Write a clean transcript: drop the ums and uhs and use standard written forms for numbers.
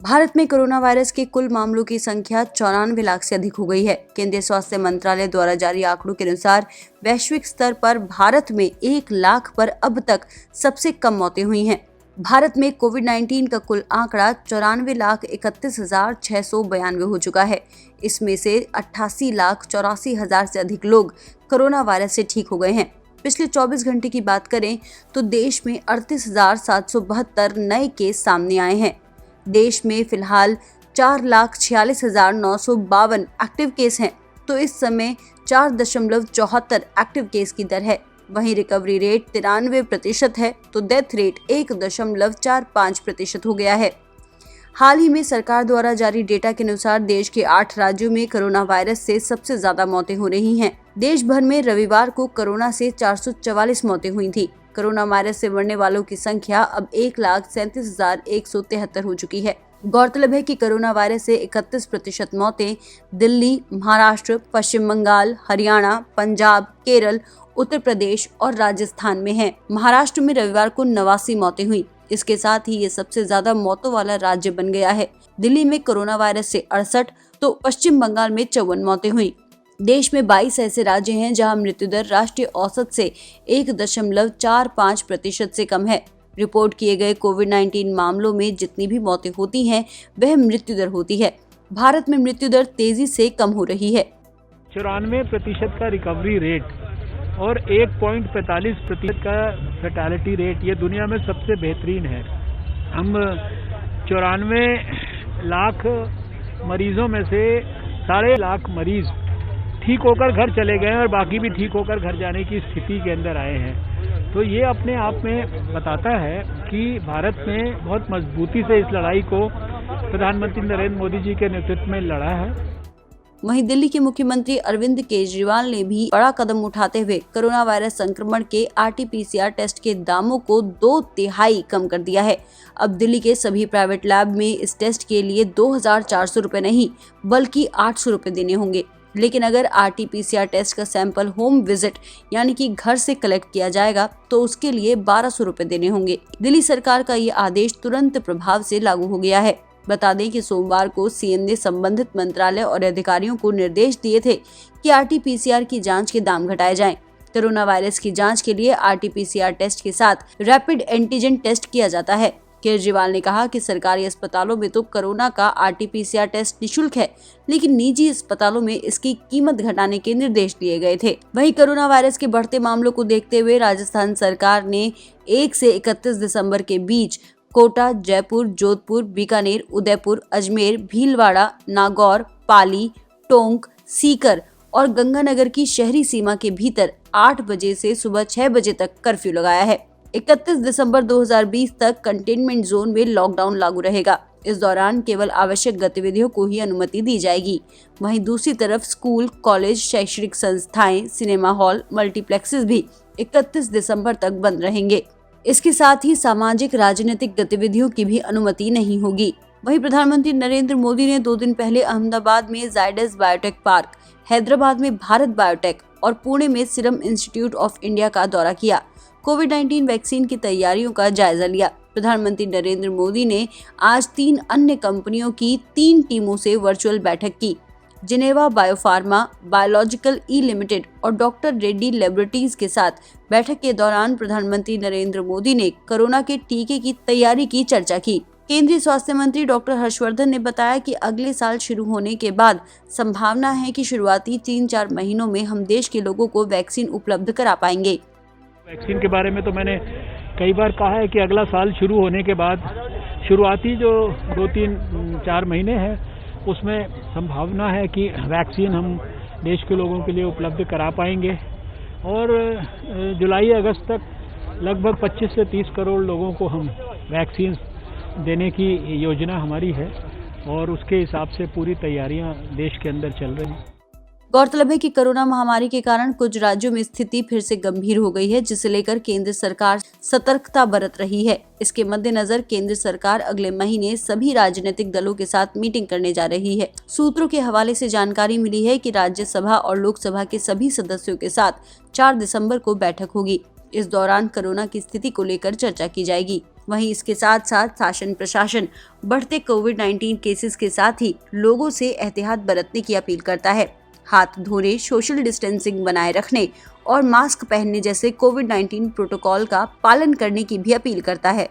भारत में corona virus के कुल मामलों की संख्या 94 लाख से अधिक हो गई है। केंद्रीय स्वास्थ्य मंत्रालय द्वारा जारी आंकड़ों के अनुसार वैश्विक स्तर पर भारत में 1 लाख पर अब तक सबसे कम मौतें हुई हैं। भारत में कोविड-19 का कुल आंकड़ा 94,31,692 हो चुका है। इसमें से 88,84,000 से अधिक लोग कोरोना वायरस से ठीक हो गए हैं। पिछले 24 घंटे की बात करें तो देश में 38,772 नए केस सामने आए हैं। देश में फिलहाल 4,46,952 एक्टिव केस हैं, तो इस समय 4.74 एक्टिव केस की दर है। वहीं रिकवरी रेट 93% है, तो डेथ रेट 1.45% हो गया है। हाल ही में सरकार द्वारा जारी डेटा के अनुसार देश के 8 राज्यों में कोरोना वायरस से सबसे ज्यादा मौतें हो रही हैं। देश भर में रविवार को कोरोना से 444 मौतें हुई थी। कोरोना वायरस से मरने वालों की संख्या अब 1,37,173 हो चुकी है। गौरतलब है कि कोरोना वायरस से 31% मौतें दिल्ली, महाराष्ट्र, पश्चिम बंगाल, हरियाणा, पंजाब, केरल, उत्तर प्रदेश और राजस्थान में हैं। महाराष्ट्र में रविवार को 89 मौतें हुई। इसके साथ ही ये सबसे ज्यादा मौतों वाला राज्य बन गया है। दिल्ली में कोरोना वायरस से 68 तो पश्चिम बंगाल में 54 मौतें हुई। देश में 22 ऐसे राज्य हैं जहां मृत्यु दर राष्ट्रीय औसत से 1.45% से कम है। रिपोर्ट किए गए कोविड-19 मामलों में जितनी भी मौतें होती हैं वह मृत्यु दर होती है। भारत में मृत्यु दर तेजी से कम हो रही है। 94% का रिकवरी रेट और 1.45% का फैटेलिटी रेट ये दुनिया में सबसे बेहतरीन है। हम 94 लाख मरीजों में से 3.5 लाख मरीज ठीक होकर घर चले गए और बाकी भी ठीक होकर घर जाने की स्थिति के अंदर आए हैं। तो ये अपने आप में बताता है कि भारत ने बहुत मजबूती से इस लड़ाई को प्रधानमंत्री नरेंद्र मोदी जी के नेतृत्व में लड़ा है। वहीं दिल्ली के मुख्यमंत्री अरविंद केजरीवाल ने भी बड़ा कदम उठाते हुए कोरोना वायरस संक्रमण के RT-PCR टेस्ट के दामों को 2/3 कम कर दिया है। अब दिल्ली के सभी प्राइवेट लैब में इस टेस्ट के लिए 2,400 रुपए नहीं बल्कि 800 रुपए देने होंगे। लेकिन अगर RT-PCR टेस्ट का सैंपल होम विजिट यानी कि घर से कलेक्ट किया जाएगा तो उसके लिए 1,200 रुपए देने होंगे। दिल्ली सरकार का ये आदेश तुरंत प्रभाव से लागू हो गया है। बता दें कि सोमवार को CM ने संबंधित मंत्रालय और अधिकारियों को निर्देश दिए थे कि RT-PCR की जांच के दाम घटाए जाएं। कोरोना वायरस की जांच के लिए RT-PCR टेस्ट के साथ रैपिड एंटीजन टेस्ट किया जाता है। केजरीवाल ने कहा कि सरकारी अस्पतालों में तो कोरोना का RT-PCR टेस्ट निःशुल्क है, लेकिन निजी अस्पतालों में इसकी कीमत घटाने के निर्देश दिए गए थे। वहीं कोरोना वायरस के बढ़ते मामलों को देखते हुए राजस्थान सरकार ने 1 से 31 दिसंबर के बीच कोटा, जयपुर, जोधपुर, बीकानेर, उदयपुर, अजमेर, भीलवाड़ा, नागौर, पाली, टोंक, सीकर और गंगानगर की शहरी सीमा के भीतर 8 बजे से सुबह 6 बजे तक कर्फ्यू लगाया है। 31 दिसंबर 2020 तक कंटेनमेंट जोन में लॉकडाउन लागू रहेगा। इस दौरान केवल आवश्यक गतिविधियों को ही अनुमति दी जाएगी। वहीं दूसरी तरफ स्कूल, कॉलेज, शैक्षणिक संस्थाएं, सिनेमा हॉल, मल्टीप्लेक्सेस भी 31 दिसंबर तक बंद रहेंगे। इसके साथ ही सामाजिक राजनीतिक गतिविधियों की भी अनुमति नहीं होगी। वहीं प्रधानमंत्री नरेंद्र मोदी ने 2 दिन पहले अहमदाबाद में जायडस बायोटेक पार्क, हैदराबाद में भारत बायोटेक और पुणे में सीरम इंस्टीट्यूट ऑफ इंडिया का दौरा किया। कोविड-19 वैक्सीन की तैयारियों का जायजा लिया। प्रधानमंत्री नरेंद्र मोदी ने आज 3 अन्य कंपनियों की 3 टीमों से वर्चुअल बैठक की। जिनेवा बायोफार्मा, बायोलॉजिकल ई लिमिटेड और डॉक्टर रेड्डी लेबोरेटरीज के साथ बैठक के दौरान प्रधानमंत्री नरेंद्र मोदी ने कोरोना के टीके की तैयारी की चर्चा की। केंद्रीय स्वास्थ्य मंत्री डॉक्टर हर्षवर्धन ने बताया कि अगले साल शुरू होने के बाद संभावना है कि शुरुआती 3-4 महीनों में हम देश के लोगों को वैक्सीन उपलब्ध करा पाएंगे। वैक्सीन के बारे में तो मैंने कई बार कहा है कि अगला साल शुरू होने के बाद शुरुआती जो 2-3-4 महीने हैं उसमें संभावना है कि वैक्सीन हम देश के लोगों के लिए उपलब्ध करा पाएंगे और जुलाई-अगस्त तक लगभग 25 से 30 करोड़ लोगों को हम वैक्सीन देने की योजना हमारी है और उसके हिसाब से पूरी तैयारियां देश के अंदर चल रही हैं। गौरतलब है कि कोरोना महामारी के कारण कुछ राज्यों में स्थिति फिर से गंभीर हो गई है, जिसे लेकर केंद्र सरकार सतर्कता बरत रही है। इसके मद्देनजर केंद्र सरकार अगले महीने सभी राजनीतिक दलों के साथ मीटिंग करने जा रही है। सूत्रों के हवाले से जानकारी मिली है कि राज्यसभा और लोकसभा के सभी सदस्यों के साथ 4 दिसंबर को बैठक होगी। इस दौरान कोरोना की स्थिति को लेकर चर्चा की जाएगी। वहीं इसके साथ साथ शासन प्रशासन बढ़ते कोविड-19 केसेस के साथ ही लोगों से एहतियात बरतने की अपील करता है। हाथ धोने, सोशल डिस्टेंसिंग बनाए रखने और मास्क पहनने जैसे कोविड-19 प्रोटोकॉल का पालन करने की भी अपील करता है।